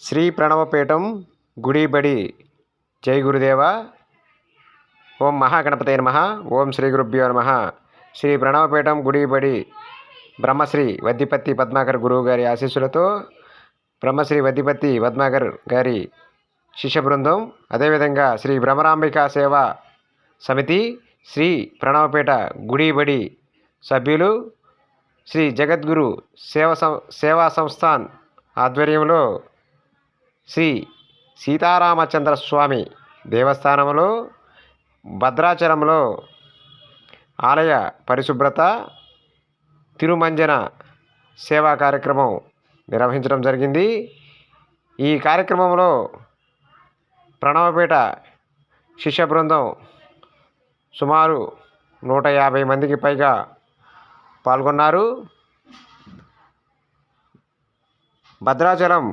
శ్రీ ప్రణవపీఠం గుడిబడి జై గురుదేవ. ఓం మహాగణపతే నమః. ఓం శ్రీ గురుభ్యో నమః. శ్రీ ప్రణవపీఠం గుడిబడి బ్రహ్మశ్రీ వద్దిపత్తి పద్మాకర్ గురువు గారి ఆశీస్సులతో బ్రహ్మశ్రీ వద్దిపత్తి పద్మాకర్ గారి శిష్య బృందం, అదేవిధంగా శ్రీ భ్రమరాంబిక సేవా సమితి, శ్రీ ప్రణవపేట గుడిబడి సభ్యులు, శ్రీ జగద్గురు సేవా సంస్థాన్ ఆధ్వర్యంలో శ్రీ సీతారామచంద్ర స్వామి దేవస్థానంలో భద్రాచలంలో ఆలయ పరిశుభ్రత తిరుమంజన సేవా కార్యక్రమం నిర్వహించడం జరిగింది. ఈ కార్యక్రమంలో ప్రణవపేట శిష్య బృందం సుమారు 150 మందికి పైగా పాల్గొన్నారు. భద్రాచలం